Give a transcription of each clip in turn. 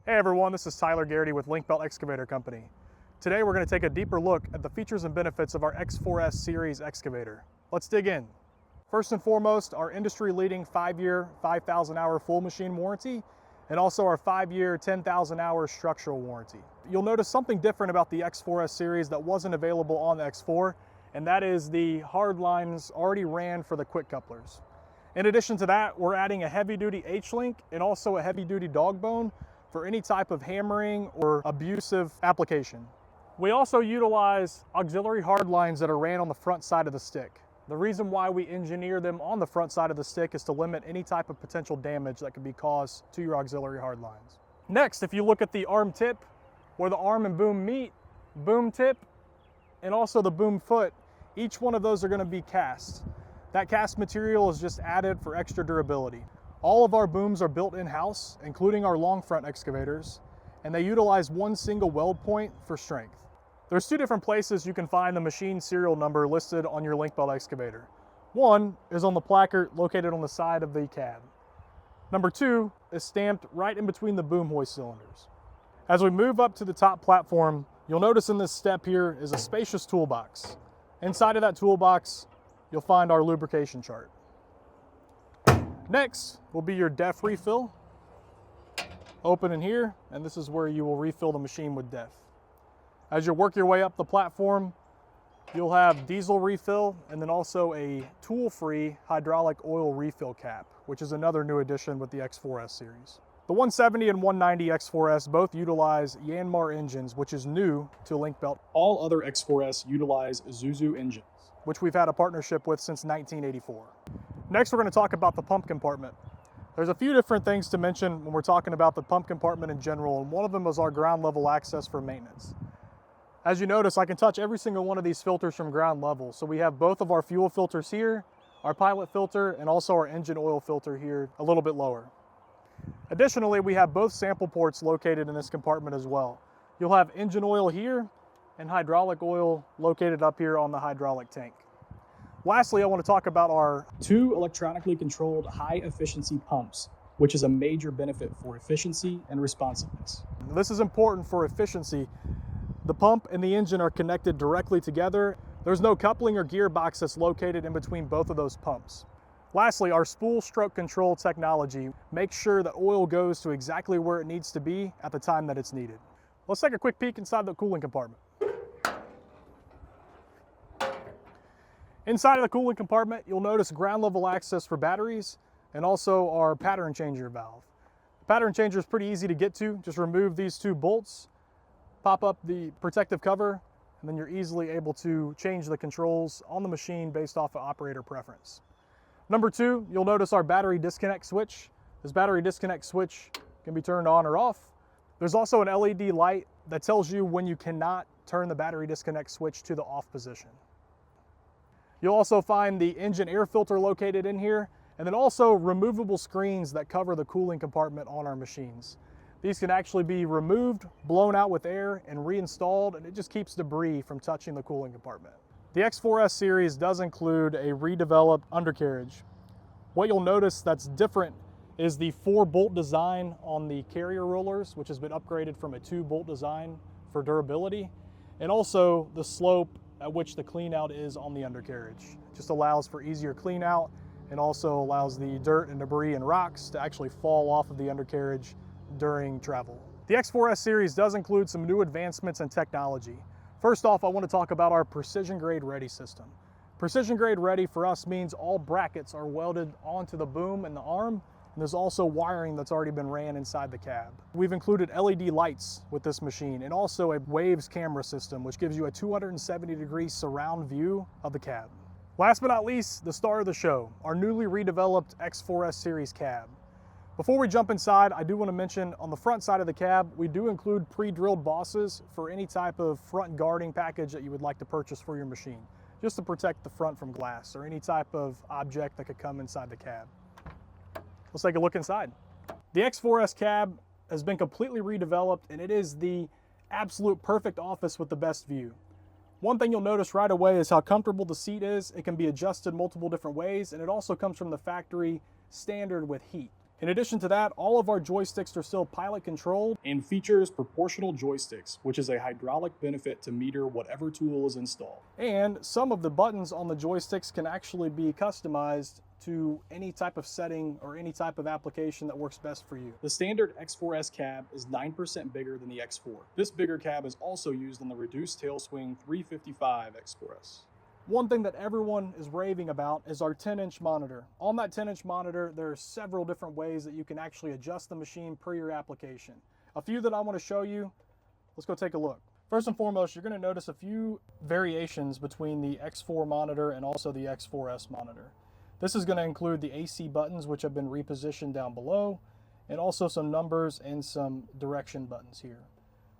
Hey everyone, this is Tyler Garrity with Link Belt Excavator Company. Today we're going to take a deeper look at the features and benefits of our X4S Series excavator. Let's dig in. First and foremost, our industry-leading 5-year, 5,000-hour full machine warranty, and also our 5-year, 10,000-hour structural warranty. You'll notice something different about the X4S Series that wasn't available on the X4, and that is the hard lines already ran for the quick couplers. In addition to that, we're adding a heavy-duty H-link and also a heavy-duty dog bone for any type of hammering or abusive application. We also utilize auxiliary hard lines that are ran on the front side of the stick. The reason why we engineer them on the front side of the stick is to limit any type of potential damage that could be caused to your auxiliary hard lines. Next, if you look at the arm tip, where the arm and boom meet, boom tip, and also the boom foot, each one of those are going to be cast. That cast material is just added for extra durability. All of our booms are built in-house, including our long front excavators, and they utilize one single weld point for strength. There's two different places you can find the machine serial number listed on your link belt excavator. One is on the placard located on the side of the cab. Number two is stamped right in between the boom hoist cylinders. As we move up to the top platform, you'll notice in this step here is a spacious toolbox. Inside of that toolbox, you'll find our lubrication chart. Next will be your DEF refill. Open in here, and this is where you will refill the machine with DEF. As you work your way up the platform, you'll have diesel refill and then also a tool-free hydraulic oil refill cap, which is another new addition with the X4S series. The 170 and 190 X4S both utilize Yanmar engines, which is new to Link Belt. All other X4S utilize Isuzu engines, which we've had a partnership with since 1984. Next, we're going to talk about the pump compartment. There's a few different things to mention when we're talking about the pump compartment in general, and one of them is our ground level access for maintenance. As you notice, I can touch every single one of these filters from ground level. So we have both of our fuel filters here, our pilot filter, and also our engine oil filter here a little bit lower. Additionally, we have both sample ports located in this compartment as well. You'll have engine oil here and hydraulic oil located up here on the hydraulic tank. Lastly, I want to talk about our 2 electronically controlled high efficiency pumps, which is a major benefit for efficiency and responsiveness. This is important for efficiency. The pump and the engine are connected directly together. There's no coupling or gearbox that's located in between both of those pumps. Lastly, our spool stroke control technology makes sure that oil goes to exactly where it needs to be at the time that it's needed. Let's take a quick peek inside the cooling compartment. Inside of the cooling compartment, you'll notice ground level access for batteries and also our pattern changer valve. The pattern changer is pretty easy to get to. Just remove these 2 bolts, pop up the protective cover, and then you're easily able to change the controls on the machine based off of operator preference. Number 2, you'll notice our battery disconnect switch. This battery disconnect switch can be turned on or off. There's also an LED light that tells you when you cannot turn the battery disconnect switch to the off position. You'll also find the engine air filter located in here, and then also removable screens that cover the cooling compartment on our machines. These can actually be removed, blown out with air, and reinstalled, and it just keeps debris from touching the cooling compartment. The X4S series does include a redeveloped undercarriage. What you'll notice that's different is the 4-bolt design on the carrier rollers, which has been upgraded from a 2-bolt design for durability, and also the slope at which the clean out is on the undercarriage. It just allows for easier clean out and also allows the dirt and debris and rocks to actually fall off of the undercarriage during travel. The X4S series does include some new advancements in technology. First off, I want to talk about our Precision Grade Ready system. Precision Grade Ready for us means all brackets are welded onto the boom and the arm, and there's also wiring that's already been ran inside the cab. We've included LED lights with this machine and also a Waves camera system, which gives you a 270-degree surround view of the cab. Last but not least, the star of the show, our newly redeveloped X4S Series cab. Before we jump inside, I do want to mention on the front side of the cab, we do include pre-drilled bosses for any type of front guarding package that you would like to purchase for your machine, just to protect the front from glass or any type of object that could come inside the cab. Let's take a look inside. The X4S Cab has been completely redeveloped, and it is the absolute perfect office with the best view. One thing you'll notice right away is how comfortable the seat is. It can be adjusted multiple different ways, and it also comes from the factory standard with heat. In addition to that, all of our joysticks are still pilot controlled and features proportional joysticks, which is a hydraulic benefit to meter whatever tool is installed. And some of the buttons on the joysticks can actually be customized to any type of setting or any type of application that works best for you. The standard X4S cab is 9% bigger than the X4. This bigger cab is also used on the reduced tail swing 355 X4S. One thing that everyone is raving about is our 10-inch monitor. On that 10-inch monitor, there are several different ways that you can actually adjust the machine per your application. A few that I want to show you, let's go take a look. First and foremost, you're going to notice a few variations between the X4 monitor and also the X4S monitor. This is going to include the AC buttons, which have been repositioned down below, and also some numbers and some direction buttons here.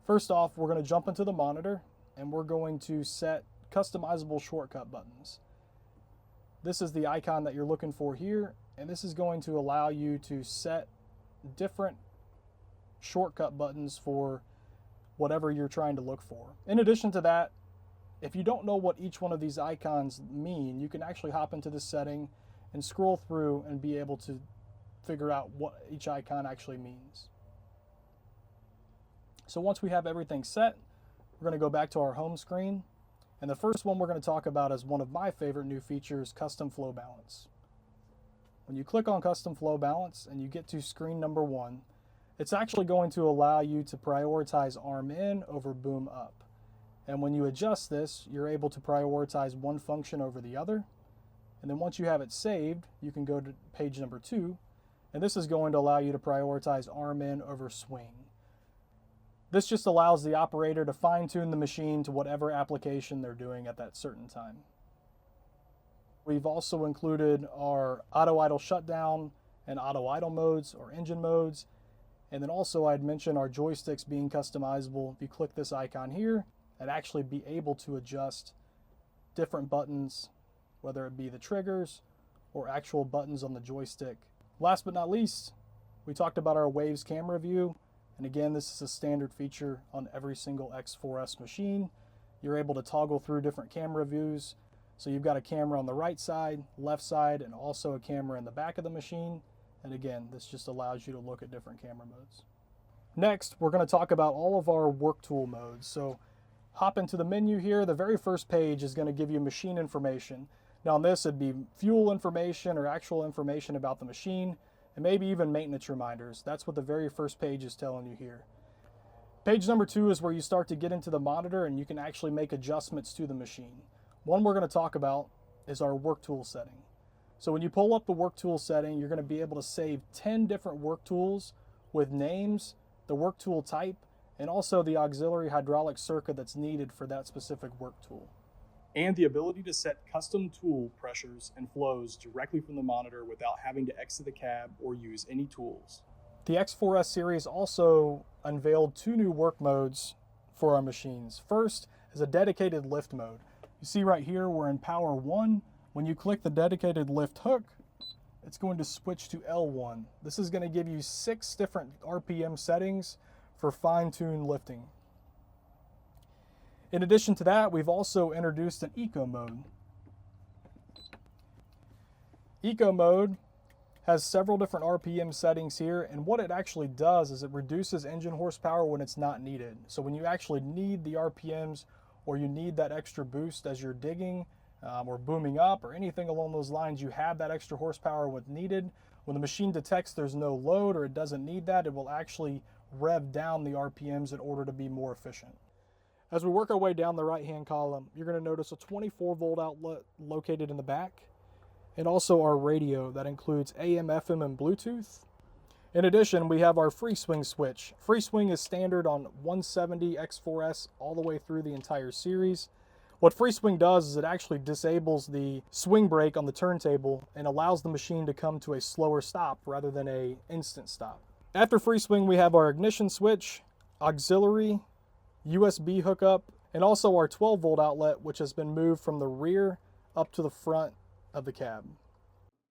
First off, we're going to jump into the monitor and we're going to set customizable shortcut buttons. This is the icon that you're looking for here, and this is going to allow you to set different shortcut buttons for whatever you're trying to look for. In addition to that, if you don't know what each one of these icons mean, you can actually hop into this setting and scroll through and be able to figure out what each icon actually means. So once we have everything set, we're going to go back to our home screen. And the first one we're going to talk about is one of my favorite new features, Custom Flow Balance. When you click on Custom Flow Balance and you get to screen number 1, it's actually going to allow you to prioritize arm in over boom up. And when you adjust this, you're able to prioritize one function over the other. And then once you have it saved, you can go to page number 2, and this is going to allow you to prioritize arm in over swing. This just allows the operator to fine-tune the machine to whatever application they're doing at that certain time. We've also included our auto idle shutdown and auto idle modes or engine modes. And then also I'd mention our joysticks being customizable. If you click this icon here, and actually be able to adjust different buttons, whether it be the triggers or actual buttons on the joystick. Last but not least, we talked about our Waves camera view. And again, this is a standard feature on every single X4S machine. You're able to toggle through different camera views. So you've got a camera on the right side, left side, and also a camera in the back of the machine. And again, this just allows you to look at different camera modes. Next, we're going to talk about all of our work tool modes. So hop into the menu here. The very first page is going to give you machine information. Now on this, it'd be fuel information or actual information about the machine, and maybe even maintenance reminders. That's what the very first page is telling you here. Page number 2 is where you start to get into the monitor and you can actually make adjustments to the machine. One we're going to talk about is our work tool setting. So when you pull up the work tool setting, you're going to be able to save 10 different work tools with names, the work tool type, and also the auxiliary hydraulic circuit that's needed for that specific work tool. And the ability to set custom tool pressures and flows directly from the monitor without having to exit the cab or use any tools. The X4S Series also unveiled 2 new work modes for our machines. First is a dedicated lift mode. You see right here, we're in power 1. When you click the dedicated lift hook, it's going to switch to L1. This is going to give you 6 different RPM settings for fine-tuned lifting. In addition to that, we've also introduced an Eco mode. Eco mode has several different RPM settings here, and what it actually does is it reduces engine horsepower when it's not needed. So when you actually need the RPMs or you need that extra boost as you're digging or booming up or anything along those lines, you have that extra horsepower when needed. When the machine detects there's no load or it doesn't need that, it will actually rev down the RPMs in order to be more efficient. As we work our way down the right-hand column, you're going to notice a 24-volt outlet located in the back, and also our radio that includes AM, FM, and Bluetooth. In addition, we have our free swing switch. Free swing is standard on 170 X4S all the way through the entire series. What free swing does is it actually disables the swing brake on the turntable and allows the machine to come to a slower stop rather than an instant stop. After free swing, we have our ignition switch, auxiliary, USB hookup, and also our 12-volt outlet, which has been moved from the rear up to the front of the cab.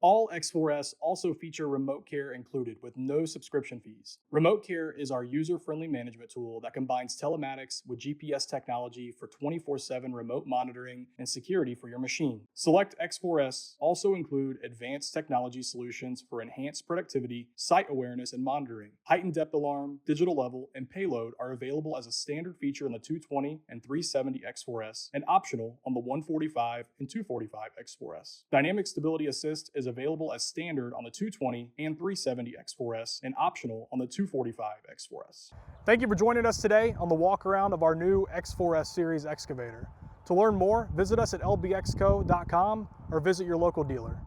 All X4S also feature RemoteCARE included with no subscription fees. RemoteCARE is our user-friendly management tool that combines telematics with GPS technology for 24/7 remote monitoring and security for your machine. Select X4S also include advanced technology solutions for enhanced productivity, site awareness and monitoring. Heightened depth alarm, digital level, and payload are available as a standard feature on the 220 and 370 X4S and optional on the 145 and 245 X4S. Dynamic Stability Assist is available as standard on the 220 and 370 X4S and optional on the 245 X4S. Thank you for joining us today on the walk around of our new X4S Series excavator. To learn more, visit us at lbxco.com or visit your local dealer.